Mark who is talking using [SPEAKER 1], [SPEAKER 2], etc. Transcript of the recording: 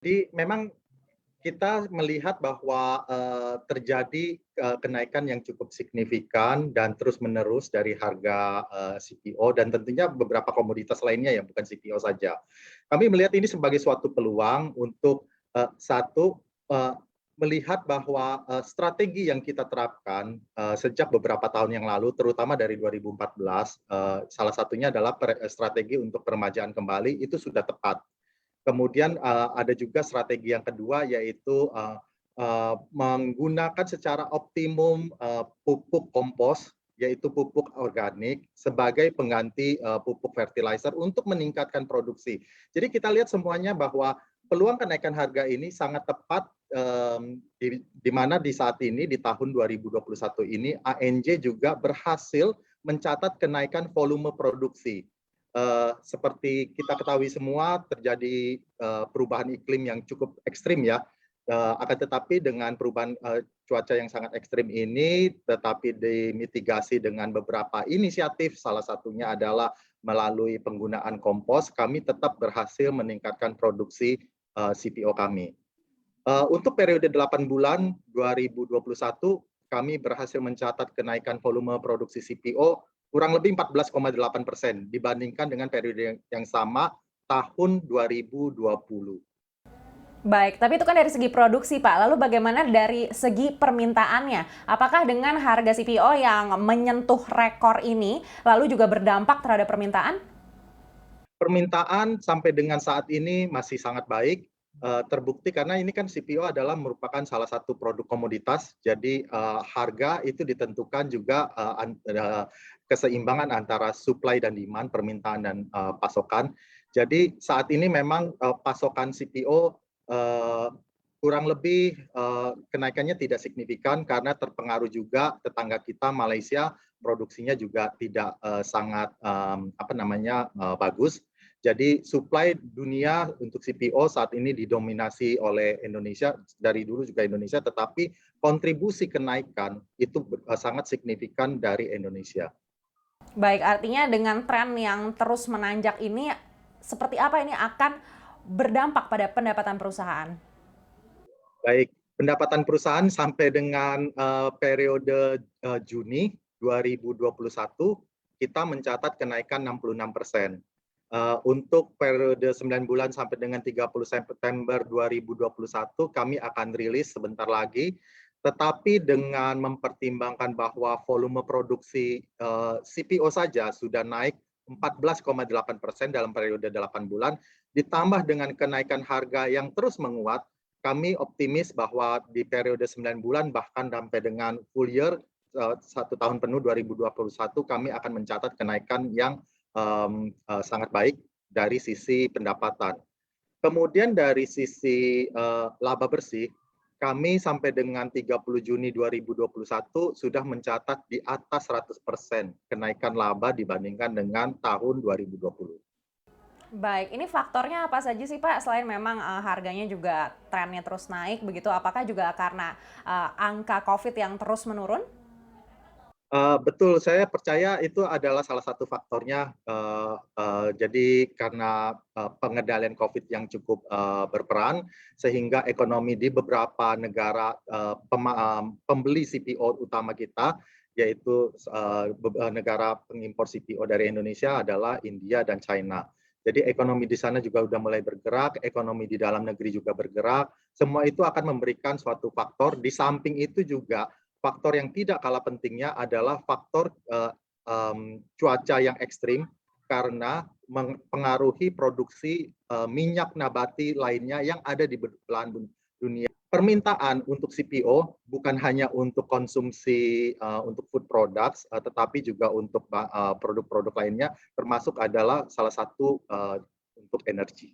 [SPEAKER 1] Jadi memang kita melihat bahwa, terjadi, kenaikan yang cukup signifikan dan terus-menerus dari harga, CPO dan tentunya beberapa komoditas lainnya yang bukan CPO saja. Kami melihat ini sebagai suatu peluang untuk, satu, melihat bahwa, strategi yang kita terapkan, sejak beberapa tahun yang lalu, terutama dari 2014, salah satunya adalah strategi untuk peremajaan kembali itu sudah tepat. Kemudian, ada juga strategi yang kedua yaitu, menggunakan secara optimum, pupuk kompos, yaitu pupuk organik sebagai pengganti, pupuk fertilizer untuk meningkatkan produksi. Jadi kita lihat semuanya bahwa peluang kenaikan harga ini sangat tepat, di mana di saat ini di tahun 2021 ini ANJ juga berhasil mencatat kenaikan volume produksi. Seperti kita ketahui semua terjadi, perubahan iklim yang cukup ekstrim ya, akan tetapi dengan perubahan, cuaca yang sangat ekstrim ini tetapi dimitigasi dengan beberapa inisiatif, salah satunya adalah melalui penggunaan kompos, kami tetap berhasil meningkatkan produksi, CPO kami. Untuk periode 8 bulan 2021, kami berhasil mencatat kenaikan volume produksi CPO kurang lebih 14,8% dibandingkan dengan periode yang sama tahun 2020.
[SPEAKER 2] Baik, tapi itu kan dari segi produksi, Pak. Lalu bagaimana dari segi permintaannya? Apakah dengan harga CPO yang menyentuh rekor ini, lalu juga berdampak terhadap permintaan?
[SPEAKER 1] Permintaan sampai dengan saat ini masih sangat baik, terbukti karena ini kan CPO adalah merupakan salah satu produk komoditas, jadi, harga itu ditentukan juga, keseimbangan antara supply dan demand, permintaan dan, pasokan. Jadi saat ini memang, pasokan CPO, eee, kurang lebih, kenaikannya tidak signifikan karena terpengaruh juga tetangga kita Malaysia produksinya juga tidak, sangat, bagus. Jadi supply dunia untuk CPO saat ini didominasi oleh Indonesia, dari dulu juga Indonesia, tetapi kontribusi kenaikan itu sangat signifikan dari Indonesia.
[SPEAKER 2] Baik, artinya dengan tren yang terus menanjak ini, seperti apa ini akan berdampak pada pendapatan perusahaan?
[SPEAKER 1] Baik, pendapatan perusahaan sampai dengan, periode, Juni 2021 kita mencatat kenaikan 66%. Untuk periode 9 bulan sampai dengan 30 September 2021 kami akan rilis sebentar lagi, tetapi dengan mempertimbangkan bahwa volume produksi, CPO saja sudah naik 14,8% dalam periode 8 bulan, ditambah dengan kenaikan harga yang terus menguat, kami optimis bahwa di periode 9 bulan bahkan sampai dengan full year, 1 tahun penuh 2021 kami akan mencatat kenaikan yang sangat baik dari sisi pendapatan. Kemudian dari sisi, laba bersih, kami sampai dengan 30 Juni 2021 sudah mencatat di atas 100% kenaikan laba dibandingkan dengan tahun 2020.
[SPEAKER 2] Baik, ini faktornya apa saja sih, Pak? Selain memang, harganya juga trennya terus naik begitu, apakah juga karena, angka Covid yang terus menurun?
[SPEAKER 1] Betul, saya percaya itu adalah salah satu faktornya, jadi karena, pengendalian Covid yang cukup, berperan, sehingga ekonomi di beberapa negara, pembeli CPO utama kita, yaitu, negara pengimpor CPO dari Indonesia adalah India dan China. Jadi ekonomi di sana juga sudah mulai bergerak, ekonomi di dalam negeri juga bergerak, semua itu akan memberikan suatu faktor, di samping itu juga faktor yang tidak kalah pentingnya adalah faktor, cuaca yang ekstrim karena mempengaruhi produksi, minyak nabati lainnya yang ada di belahan dunia. Permintaan untuk CPO bukan hanya untuk konsumsi, untuk food products, tetapi juga untuk produk-produk lainnya termasuk adalah salah satu, untuk energi.